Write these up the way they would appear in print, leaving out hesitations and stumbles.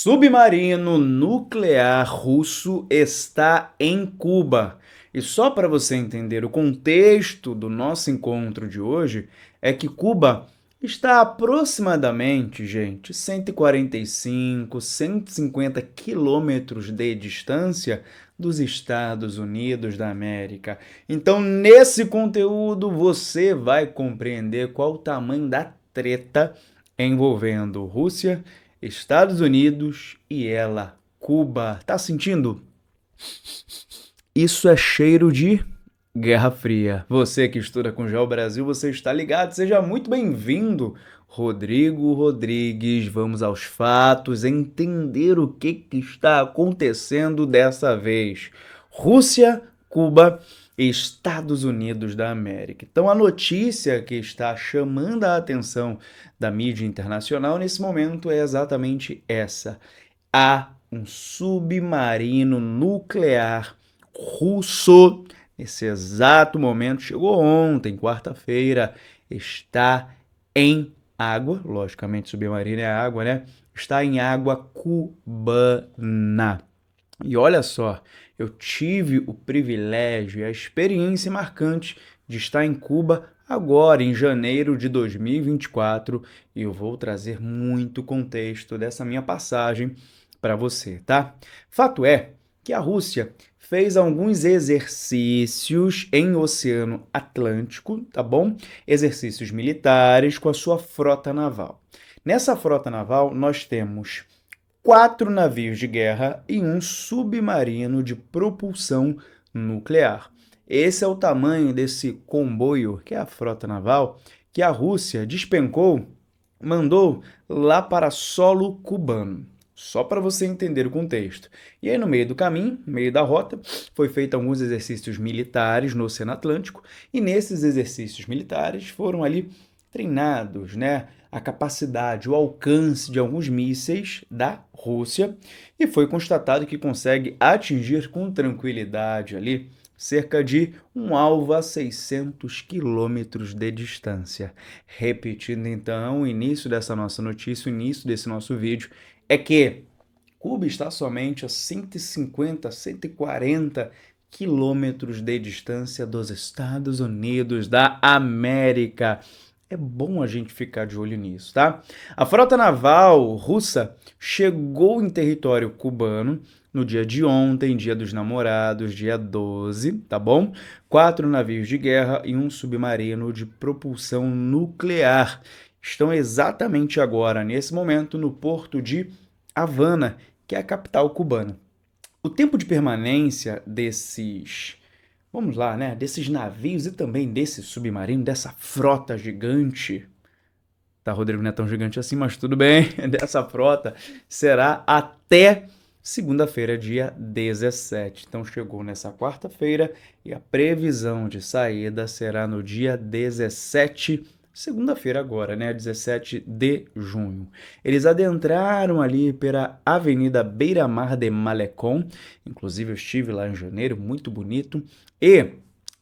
Submarino nuclear russo está em Cuba. E só para você entender o contexto do nosso encontro de hoje, é que Cuba está aproximadamente, gente, 145, 150 quilômetros de distância dos Estados Unidos da América. Então, nesse conteúdo, você vai compreender qual o tamanho da treta envolvendo Rússia, Estados Unidos e ela, Cuba. Tá sentindo? Isso é cheiro de Guerra Fria. Você que estuda com Geo Brasil, você está ligado? Seja muito bem-vindo, Rodrigo Rodrigues. Vamos aos fatos, entender o que está acontecendo dessa vez. Rússia, Cuba e Estados Unidos da América. Então, a notícia que está chamando a atenção da mídia internacional nesse momento é exatamente essa. Há um submarino nuclear russo, nesse exato momento, chegou ontem, quarta-feira, está em água, logicamente submarino é água, né? Está em água cubana. E olha só, eu tive o privilégio e a experiência marcante de estar em Cuba agora, em janeiro de 2024, e eu vou trazer muito contexto dessa minha passagem para você, tá? Fato é que a Rússia fez alguns exercícios em Oceano Atlântico, tá bom? Exercícios militares com a sua frota naval. Nessa frota naval, nós temos 4 navios de guerra e um submarino de propulsão nuclear. Esse é o tamanho desse comboio, que é a frota naval, que a Rússia mandou lá para solo cubano. Só para você entender o contexto. E aí, no meio do caminho, no meio da rota, foi feito alguns exercícios militares no Oceano Atlântico, e nesses exercícios militares foram ali treinados, né, a capacidade, o alcance de alguns mísseis da Rússia, e foi constatado que consegue atingir com tranquilidade ali cerca de um alvo a 600 quilômetros de distância. Repetindo então o início dessa nossa notícia, o início desse nosso vídeo, é que Cuba está somente a 150, 140 quilômetros de distância dos Estados Unidos da América. É bom a gente ficar de olho nisso, tá? A frota naval russa chegou em território cubano no dia de ontem, dia dos namorados, dia 12, tá bom? 4 navios de guerra e um submarino de propulsão nuclear estão exatamente agora, nesse momento, no porto de Havana, que é a capital cubana. O tempo de permanência desses navios e também desse submarino, dessa frota gigante, tá, Rodrigo, não é tão gigante assim, mas tudo bem, dessa frota, será até segunda-feira, dia 17. Então chegou nessa quarta-feira e a previsão de saída será no dia 17, segunda-feira agora, né, 17 de junho. Eles adentraram ali pela Avenida Beira-Mar de Malecón, inclusive eu estive lá em janeiro, muito bonito, e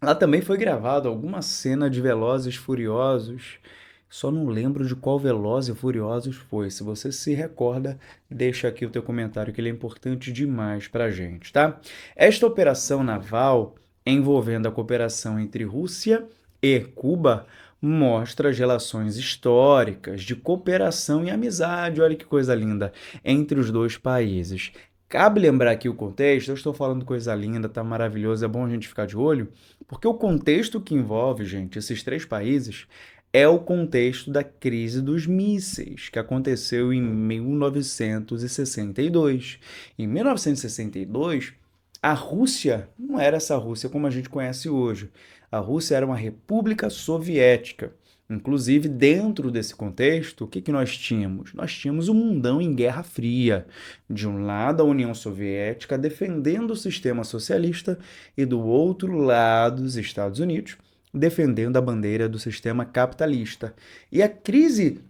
lá também foi gravado alguma cena de Velozes e Furiosos. Só não lembro de qual Velozes e Furiosos foi. Se você se recorda, deixa aqui o teu comentário que ele é importante demais pra gente, tá? Esta operação naval, envolvendo a cooperação entre Rússia e Cuba, mostra as relações históricas de cooperação e amizade, olha que coisa linda, entre os dois países. Cabe lembrar aqui o contexto, eu estou falando coisa linda, tá maravilhoso, é bom a gente ficar de olho, porque o contexto que envolve, gente, esses 3 países é o contexto da crise dos mísseis, que aconteceu em 1962. Em 1962, a Rússia não era essa Rússia como a gente conhece hoje. A Rússia era uma república soviética. Inclusive, dentro desse contexto, o que nós tínhamos? Nós tínhamos um mundão em Guerra Fria. De um lado, a União Soviética defendendo o sistema socialista e do outro lado, os Estados Unidos defendendo a bandeira do sistema capitalista. E a crise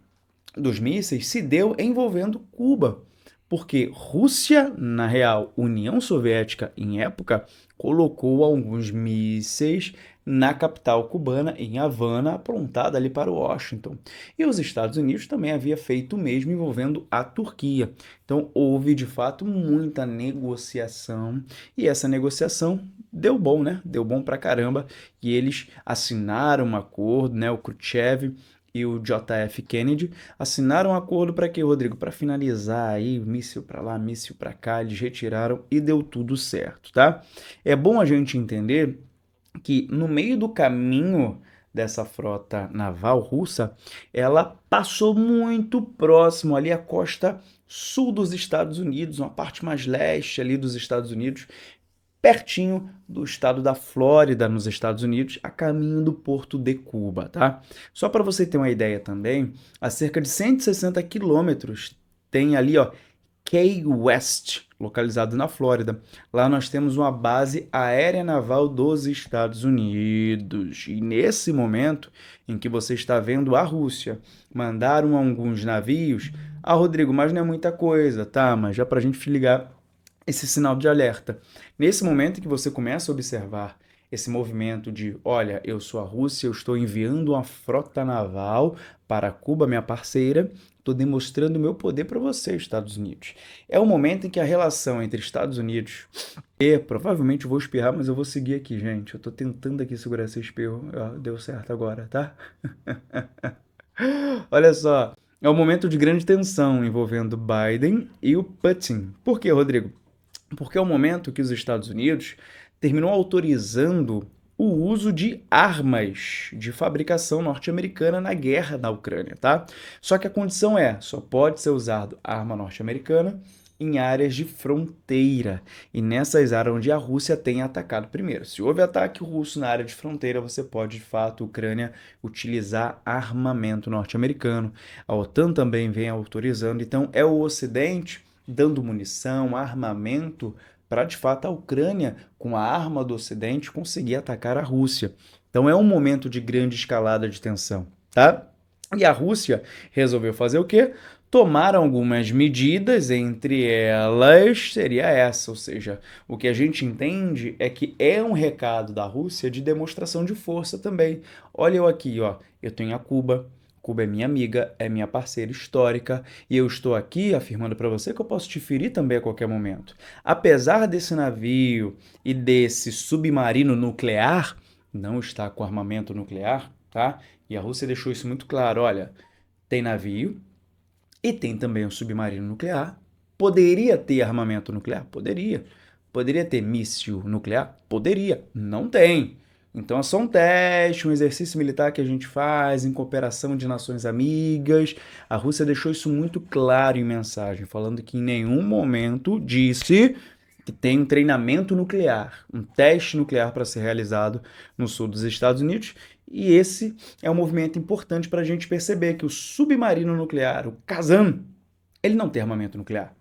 dos mísseis se deu envolvendo Cuba, porque Rússia, na real, União Soviética em época, colocou alguns mísseis na capital cubana, em Havana, aprontada ali para Washington. E os Estados Unidos também havia feito o mesmo envolvendo a Turquia. Então houve de fato muita negociação e essa negociação deu bom, né? Deu bom pra caramba e eles assinaram um acordo, né? O Khrushchev e o JF Kennedy assinaram um acordo para quê, Rodrigo? Para finalizar aí, míssil para lá, míssil para cá, eles retiraram e deu tudo certo, tá? É bom a gente entender que no meio do caminho dessa frota naval russa, ela passou muito próximo ali à costa sul dos Estados Unidos, uma parte mais leste ali dos Estados Unidos, pertinho do estado da Flórida, nos Estados Unidos, a caminho do porto de Cuba, tá? Só para você ter uma ideia também, a cerca de 160 quilômetros tem ali, ó, Key West, localizado na Flórida. Lá nós temos uma base aérea naval dos Estados Unidos. E nesse momento em que você está vendo a Rússia mandar alguns navios, Rodrigo, mas não é muita coisa, tá? Mas já para a gente ligar esse sinal de alerta. Nesse momento em que você começa a observar esse movimento de, olha, eu sou a Rússia, eu estou enviando uma frota naval para Cuba, minha parceira, estou demonstrando o meu poder para você, Estados Unidos. É o momento em que a relação entre Estados Unidos e, provavelmente eu vou espirrar, mas eu vou seguir aqui, gente. Eu estou tentando aqui segurar esse espirro. Deu certo agora, tá? Olha só, é um momento de grande tensão envolvendo Biden e o Putin. Por quê, Rodrigo? Porque é o momento que os Estados Unidos terminou autorizando o uso de armas de fabricação norte-americana na guerra na Ucrânia, tá? Só que a condição só pode ser usado arma norte-americana em áreas de fronteira e nessas áreas onde a Rússia tem atacado primeiro. Se houve ataque russo na área de fronteira, você pode, de fato, Ucrânia, utilizar armamento norte-americano. A OTAN também vem autorizando, então é o Ocidente dando munição, armamento, para de fato a Ucrânia, com a arma do Ocidente, conseguir atacar a Rússia. Então é um momento de grande escalada de tensão, tá? E a Rússia resolveu fazer o quê? Tomar algumas medidas, entre elas seria essa, ou seja, o que a gente entende é que é um recado da Rússia de demonstração de força também. Olha eu aqui, ó, eu tenho a Cuba. Cuba é minha amiga, é minha parceira histórica e eu estou aqui afirmando para você que eu posso te ferir também a qualquer momento. Apesar desse navio e desse submarino nuclear não estar com armamento nuclear, tá? E a Rússia deixou isso muito claro, olha, tem navio e tem também um submarino nuclear. Poderia ter armamento nuclear? Poderia. Poderia ter míssil nuclear? Poderia. Não tem. Então é só um teste, um exercício militar que a gente faz em cooperação de nações amigas. A Rússia deixou isso muito claro em mensagem, falando que em nenhum momento disse que tem um treinamento nuclear, um teste nuclear para ser realizado no sul dos Estados Unidos. E esse é um movimento importante para a gente perceber que o submarino nuclear, o Kazan, ele não tem armamento nuclear.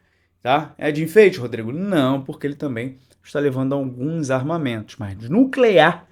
Tá? É de enfeite, Rodrigo? Não, porque ele também está levando alguns armamentos, mas nuclear,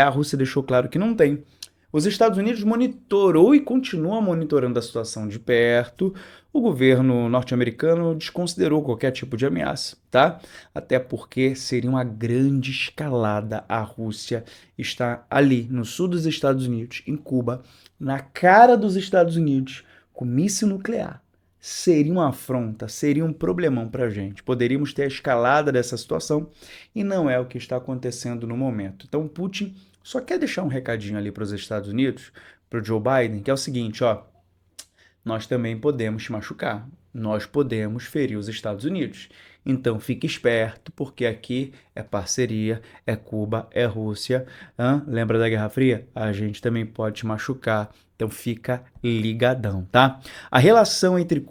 a Rússia deixou claro que não tem. Os Estados Unidos monitorou e continua monitorando a situação de perto. O governo norte-americano desconsiderou qualquer tipo de ameaça, tá? Até porque seria uma grande escalada. A Rússia está ali no sul dos Estados Unidos, em Cuba, na cara dos Estados Unidos, com míssil nuclear. Seria uma afronta, seria um problemão para a gente. Poderíamos ter a escalada dessa situação e não é o que está acontecendo no momento. Então, Putin só quer deixar um recadinho ali para os Estados Unidos, para o Joe Biden, que é o seguinte, ó, nós também podemos te machucar, nós podemos ferir os Estados Unidos. Então fique esperto, porque aqui é parceria, é Cuba, é Rússia. Lembra da Guerra Fria? A gente também pode te machucar, então fica ligadão, tá? A relação entre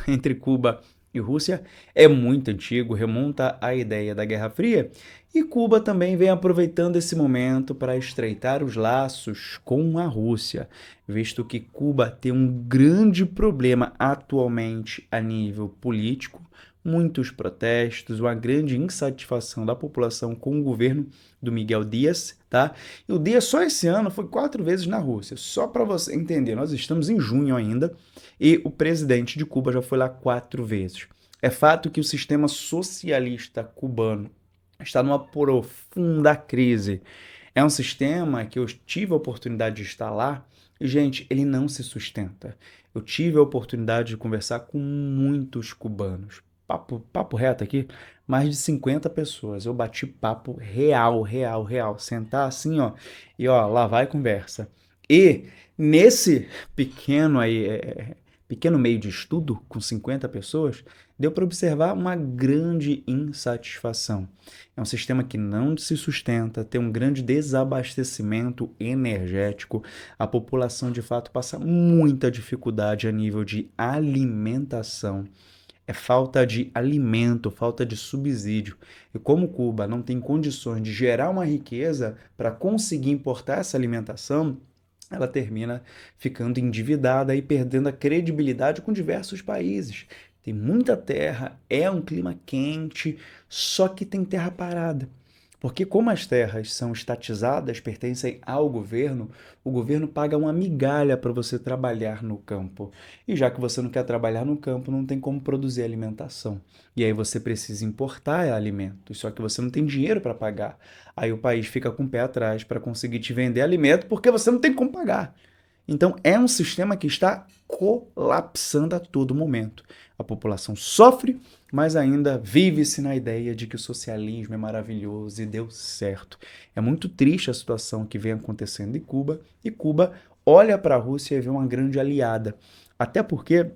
entre Cuba e Rússia é muito antigo, remonta à ideia da Guerra Fria, e Cuba também vem aproveitando esse momento para estreitar os laços com a Rússia, visto que Cuba tem um grande problema atualmente a nível político, muitos protestos, uma grande insatisfação da população com o governo do Miguel Dias, tá? E o Dias só esse ano foi 4 vezes na Rússia, só para você entender, nós estamos em junho ainda e o presidente de Cuba já foi lá 4 vezes. É fato que o sistema socialista cubano está numa profunda crise. É um sistema que eu tive a oportunidade de estar lá e, gente, ele não se sustenta. Eu tive a oportunidade de conversar com muitos cubanos. Papo reto aqui, mais de 50 pessoas. Eu bati papo real, real, real. Sentar assim, ó, e ó, lá vai conversa. E nesse pequeno aí, pequeno meio de estudo, com 50 pessoas, deu para observar uma grande insatisfação. É um sistema que não se sustenta, tem um grande desabastecimento energético, a população de fato passa muita dificuldade a nível de alimentação. É falta de alimento, falta de subsídio. E como Cuba não tem condições de gerar uma riqueza para conseguir importar essa alimentação, ela termina ficando endividada e perdendo a credibilidade com diversos países. Tem muita terra, é um clima quente, só que tem terra parada. Porque como as terras são estatizadas, pertencem ao governo, o governo paga uma migalha para você trabalhar no campo. E já que você não quer trabalhar no campo, não tem como produzir alimentação. E aí você precisa importar alimentos, só que você não tem dinheiro para pagar. Aí o país fica com o pé atrás para conseguir te vender alimento porque você não tem como pagar. Então é um sistema que está colapsando a todo momento. A população sofre, mas ainda vive-se na ideia de que o socialismo é maravilhoso e deu certo. É muito triste a situação que vem acontecendo em Cuba, e Cuba olha para a Rússia e vê uma grande aliada. Até porque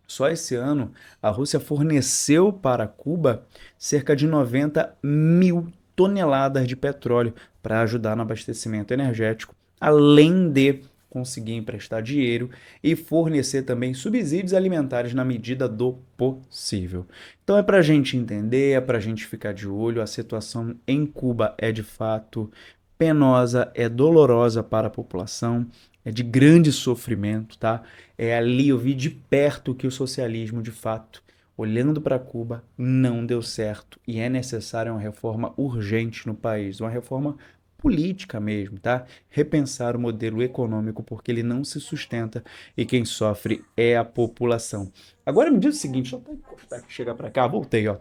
só esse ano a Rússia forneceu para Cuba cerca de 90 mil toneladas de petróleo para ajudar no abastecimento energético, além de conseguir emprestar dinheiro e fornecer também subsídios alimentares na medida do possível. Então é para a gente entender, é para a gente ficar de olho, a situação em Cuba é de fato penosa, é dolorosa para a população, é de grande sofrimento, tá? É ali eu vi de perto que o socialismo de fato, olhando para Cuba, não deu certo e é necessária uma reforma urgente no país, uma reforma política mesmo, tá? Repensar o modelo econômico porque ele não se sustenta e quem sofre é a população. Agora me diz o seguinte, deixa eu até encostar aqui, chegar para cá, voltei, ó.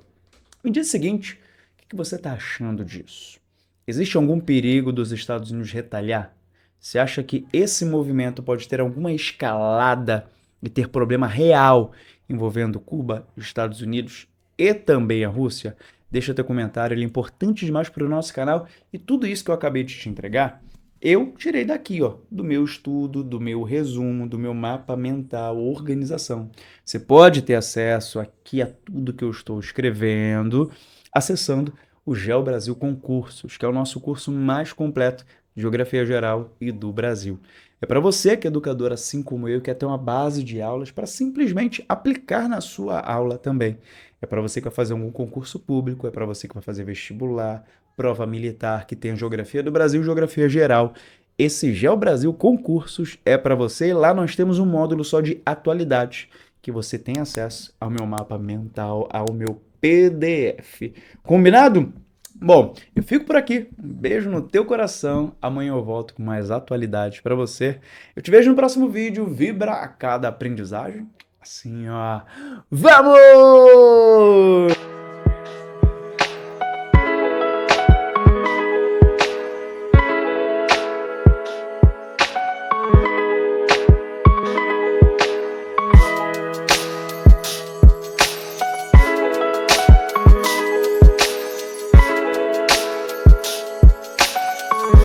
Me diz o seguinte, o que você está achando disso? Existe algum perigo dos Estados Unidos retalhar? Você acha que esse movimento pode ter alguma escalada e ter problema real envolvendo Cuba, os Estados Unidos e também a Rússia? Deixa teu comentário, ele é importante demais para o nosso canal e tudo isso que eu acabei de te entregar, eu tirei daqui, ó, do meu estudo, do meu resumo, do meu mapa mental, organização. Você pode ter acesso aqui a tudo que eu estou escrevendo, acessando o Geo Brasil Concursos, que é o nosso curso mais completo de Geografia Geral e do Brasil. É para você que é educador, assim como eu, quer ter uma base de aulas para simplesmente aplicar na sua aula também. É para você que vai fazer algum concurso público, é para você que vai fazer vestibular, prova militar, que tem Geografia do Brasil e Geografia Geral. Esse Geo Brasil Concursos é para você e lá nós temos um módulo só de atualidades, que você tem acesso ao meu mapa mental, ao meu PDF. Combinado? Bom, eu fico por aqui. Um beijo no teu coração. Amanhã eu volto com mais atualidades para você. Eu te vejo no próximo vídeo. Vibra a cada aprendizagem. Assim, ó. Vamos!